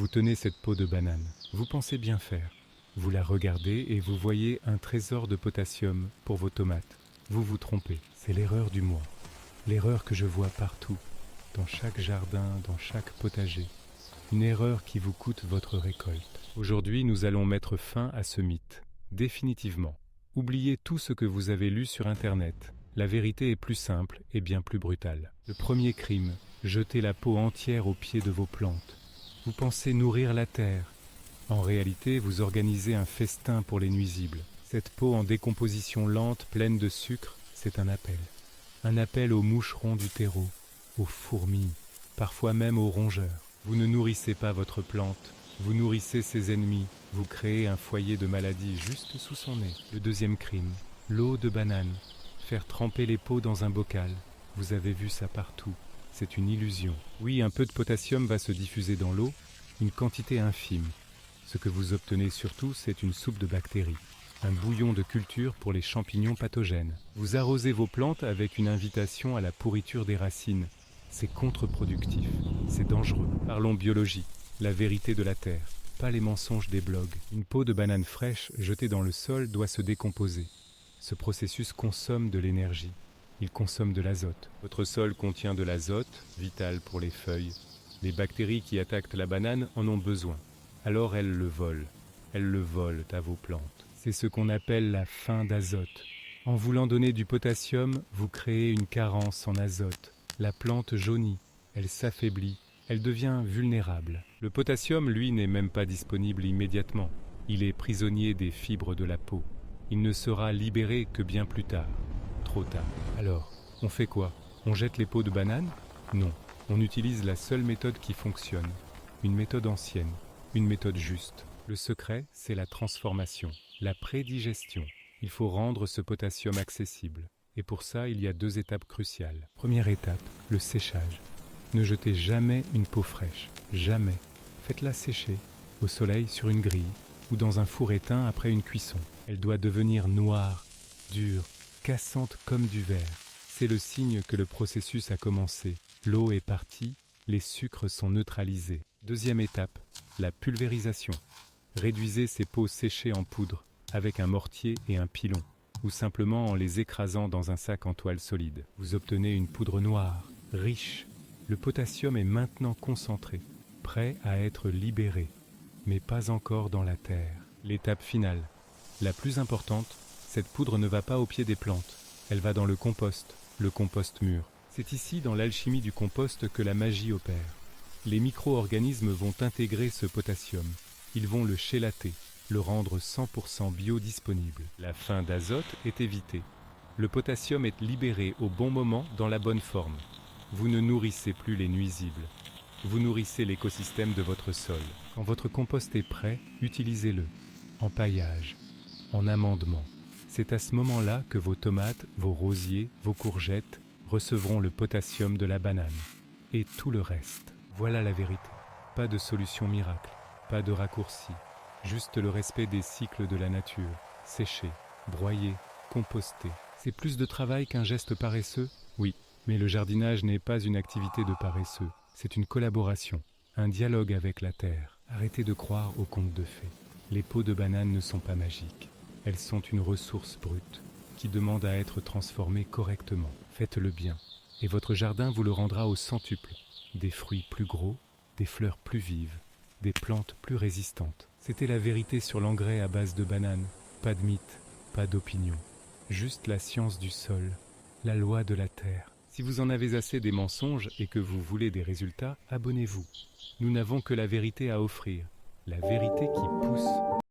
Vous tenez cette peau de banane, vous pensez bien faire. Vous la regardez et vous voyez un trésor de potassium pour vos tomates. Vous vous trompez, c'est l'erreur du mois. L'erreur que je vois partout, dans chaque jardin, dans chaque potager. Une erreur qui vous coûte votre récolte. Aujourd'hui, nous allons mettre fin à ce mythe, définitivement. Oubliez tout ce que vous avez lu sur Internet. La vérité est plus simple et bien plus brutale. Le premier crime, jeter la peau entière au pied de vos plantes. Vous pensez nourrir la terre. En réalité, vous organisez un festin pour les nuisibles. Cette peau en décomposition lente, pleine de sucre, c'est un appel. Un appel aux moucherons du terreau, aux fourmis, parfois même aux rongeurs. Vous ne nourrissez pas votre plante, vous nourrissez ses ennemis. Vous créez un foyer de maladie juste sous son nez. Le deuxième crime, l'eau de banane. Faire tremper les peaux dans un bocal. Vous avez vu ça partout. C'est une illusion. Oui, un peu de potassium va se diffuser dans l'eau, une quantité infime. Ce que vous obtenez surtout, c'est une soupe de bactéries. Un bouillon de culture pour les champignons pathogènes. Vous arrosez vos plantes avec une invitation à la pourriture des racines. C'est contre-productif, c'est dangereux. Parlons biologie, la vérité de la terre, pas les mensonges des blogs. Une peau de banane fraîche jetée dans le sol doit se décomposer. Ce processus consomme de l'énergie. Il consomme de l'azote. Votre sol contient de l'azote, vital pour les feuilles. Les bactéries qui attaquent la banane en ont besoin. Alors elles le volent. Elles le volent à vos plantes. C'est ce qu'on appelle la faim d'azote. En voulant donner du potassium, vous créez une carence en azote. La plante jaunit, elle s'affaiblit, elle devient vulnérable. Le potassium, lui, n'est même pas disponible immédiatement. Il est prisonnier des fibres de la peau. Il ne sera libéré que bien plus tard. Trop tard. Alors, on fait quoi? On jette les peaux de banane? Non. On utilise la seule méthode qui fonctionne. Une méthode ancienne. Une méthode juste. Le secret, c'est la transformation, la prédigestion. Il faut rendre ce potassium accessible. Et pour ça, il y a 2 étapes cruciales. Première étape, le séchage. Ne jetez jamais une peau fraîche. Jamais. Faites-la sécher, au soleil, sur une grille, ou dans un four éteint après une cuisson. Elle doit devenir noire, dure, cassante comme du verre. C'est le signe que le processus a commencé. L'eau est partie, les sucres sont neutralisés. Deuxième étape, la pulvérisation. Réduisez ces peaux séchées en poudre, avec un mortier et un pilon, ou simplement en les écrasant dans un sac en toile solide. Vous obtenez une poudre noire, riche. Le potassium est maintenant concentré, prêt à être libéré, mais pas encore dans la terre. L'étape finale, la plus importante, cette poudre ne va pas au pied des plantes, elle va dans le compost mûr. C'est ici, dans l'alchimie du compost, que la magie opère. Les micro-organismes vont intégrer ce potassium. Ils vont le chélater, le rendre 100% biodisponible. La faim d'azote est évitée. Le potassium est libéré au bon moment dans la bonne forme. Vous ne nourrissez plus les nuisibles. Vous nourrissez l'écosystème de votre sol. Quand votre compost est prêt, utilisez-le. En paillage, en amendement. C'est à ce moment-là que vos tomates, vos rosiers, vos courgettes recevront le potassium de la banane. Et tout le reste. Voilà la vérité. Pas de solution miracle, pas de raccourci. Juste le respect des cycles de la nature. Sécher, broyer, composter. C'est plus de travail qu'un geste paresseux? Oui, mais le jardinage n'est pas une activité de paresseux. C'est une collaboration, un dialogue avec la terre. Arrêtez de croire aux contes de fées. Les peaux de banane ne sont pas magiques. Elles sont une ressource brute qui demande à être transformée correctement. Faites-le bien, et votre jardin vous le rendra au centuple. Des fruits plus gros, des fleurs plus vives, des plantes plus résistantes. C'était la vérité sur l'engrais à base de bananes. Pas de mythe, pas d'opinion. Juste la science du sol, la loi de la terre. Si vous en avez assez des mensonges et que vous voulez des résultats, abonnez-vous. Nous n'avons que la vérité à offrir. La vérité qui pousse.